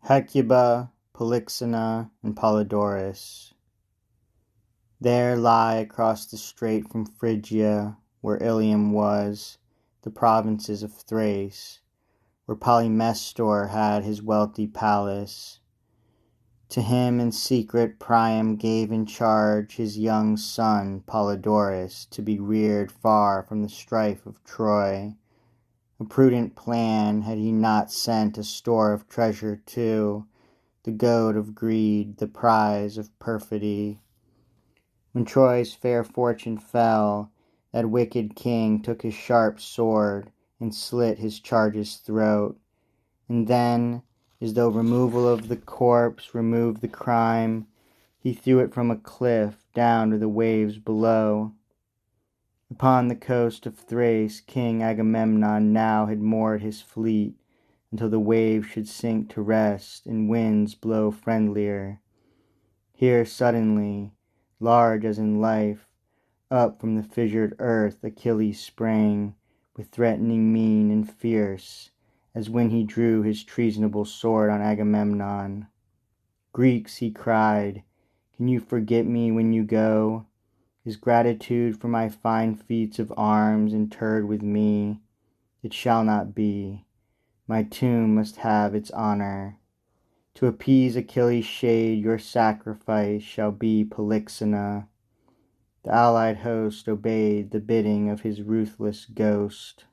Hecuba, Polyxena, and Polydorus. There lie across the strait from Phrygia, where Ilium was, the provinces of Thrace, where Polymestor had his wealthy palace. To him in secret Priam gave in charge his young son Polydorus, to be reared far from the strife of Troy. A prudent plan had he not sent a store of treasure too, the goad of greed, the prize of perfidy. When Troy's fair fortune fell, that wicked king took his sharp sword and slit his charge's throat, and then, as though removal of the corpse removed the crime, he threw it from a cliff down to the waves below. Upon the coast of Thrace, King Agamemnon now had moored his fleet, until the waves should sink to rest and winds blow friendlier. Here suddenly, large as in life, up from the fissured earth Achilles sprang, with threatening mien and fierce, as when he drew his treasonable sword on Agamemnon. "Greeks," he cried, "can you forget me when you go? Is gratitude for my fine feats of arms interred with me? It shall not be. My tomb must have its honor. To appease Achilles' shade your sacrifice shall be Polyxena." The allied host obeyed the bidding of his ruthless ghost.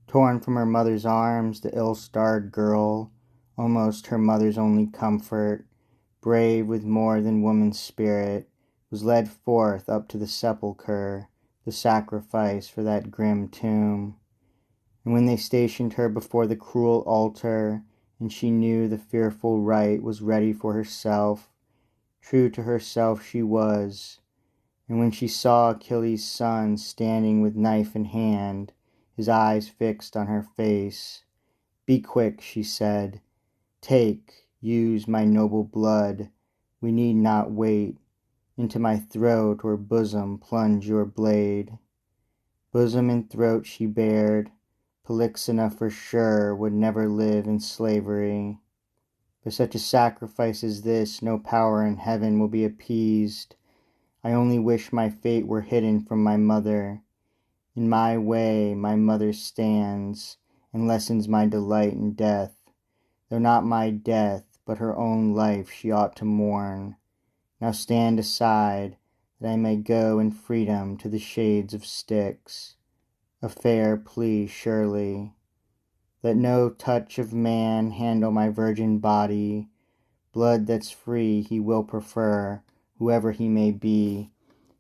Torn from her mother's arms, the ill-starred girl, almost her mother's only comfort, brave with more than woman's spirit, was led forth up to the sepulchre, the sacrifice for that grim tomb. And when they stationed her before the cruel altar, and she knew the fearful rite was ready for herself, true to herself she was. And when she saw Achilles' son standing with knife in hand, his eyes fixed on her face, "Be quick," she said, "take, use my noble blood, we need not wait. Into my throat or bosom plunge your blade." Bosom and throat she bared. Polyxena for sure would never live in slavery. For such a sacrifice as this no power in heaven will be appeased. I only wish my fate were hidden from my mother. In my way my mother stands, and lessens my delight in death, though not my death, but her own life she ought to mourn. Now stand aside, that I may go in freedom to the shades of Styx. A fair plea surely. Let no touch of man handle my virgin body. Blood that's free he will prefer, whoever he may be,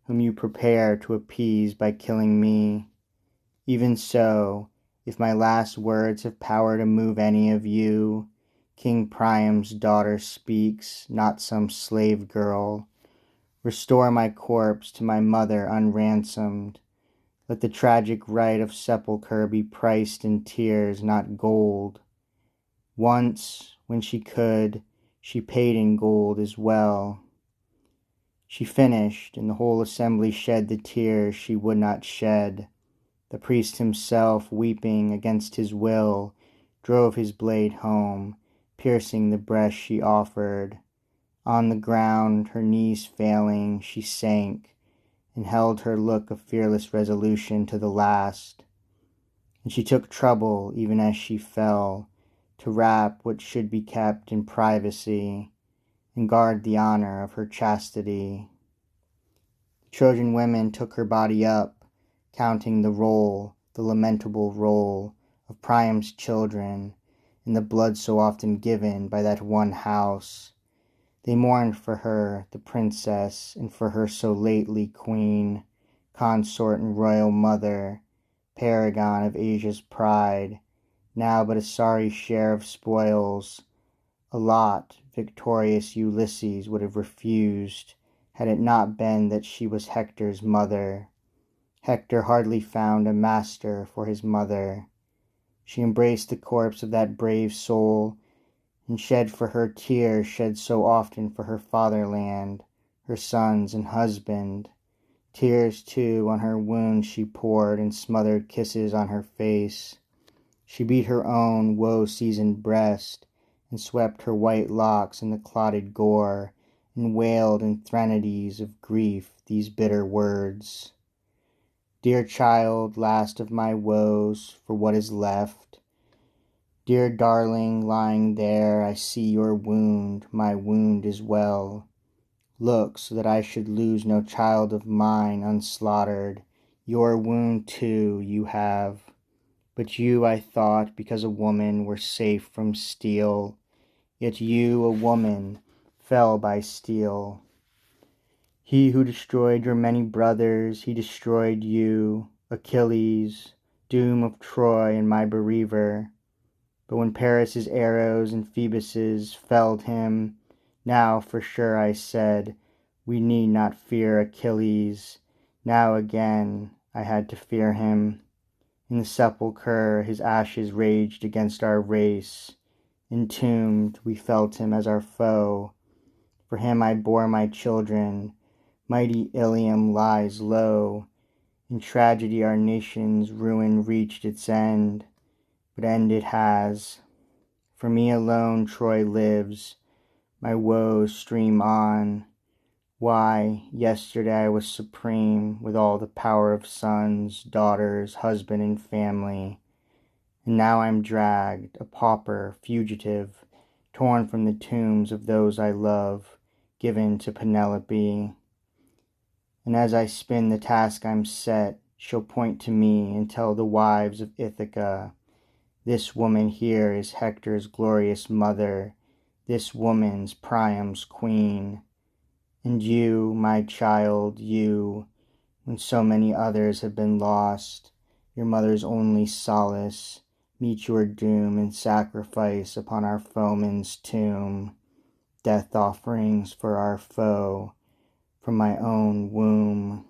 whom you prepare to appease by killing me. Even so, if my last words have power to move any of you, King Priam's daughter speaks, not some slave girl. Restore my corpse to my mother unransomed. Let the tragic rite of sepulchre be priced in tears, not gold. Once, when she could, she paid in gold as well. She finished, and the whole assembly shed the tears she would not shed. The priest himself, weeping against his will, drove his blade home, piercing the breast she offered. On the ground, her knees failing, she sank, and held her look of fearless resolution to the last. And she took trouble, even as she fell, to wrap what should be kept in privacy, and guard the honor of her chastity. The Trojan women took her body up, counting the roll, the lamentable roll, of Priam's children, and the blood so often given by that one house. They mourned for her, the princess, and for her so lately queen, consort and royal mother, paragon of Asia's pride, now but a sorry share of spoils, a lot victorious Ulysses would have refused, had it not been that she was Hector's mother. Hector hardly found a master for his mother. She embraced the corpse of that brave soul, and shed for her tears shed so often for her fatherland, her sons and husband. Tears, too, on her wounds she poured, and smothered kisses on her face. She beat her own woe-seasoned breast, and swept her white locks in the clotted gore, and wailed in threnodies of grief these bitter words. Dear child, last of my woes, for what is left. Dear darling, lying there, I see your wound, my wound is well. Look, so that I should lose no child of mine unslaughtered. Your wound too you have. But you, I thought, because a woman, were safe from steel. Yet you, a woman, fell by steel. He who destroyed your many brothers, he destroyed you, Achilles, doom of Troy and my bereaver. But when Paris's arrows and Phoebus's felled him, now for sure I said, we need not fear Achilles. Now again I had to fear him. In the sepulchre his ashes raged against our race. Entombed we felt him as our foe. For him I bore my children. Mighty Ilium lies low. In tragedy our nation's ruin reached its end. But end it has. For me alone Troy lives. My woes stream on. Why, yesterday I was supreme, with all the power of sons, daughters, husband, and family. And now I'm dragged, a pauper, fugitive, torn from the tombs of those I love, given to Penelope. And as I spin the task I'm set, she'll point to me and tell the wives of Ithaca, this woman here is Hector's glorious mother, this woman's Priam's queen. And you, my child, you, when so many others have been lost, your mother's only solace, meet your doom in sacrifice upon our foeman's tomb, death offerings for our foe, from my own womb.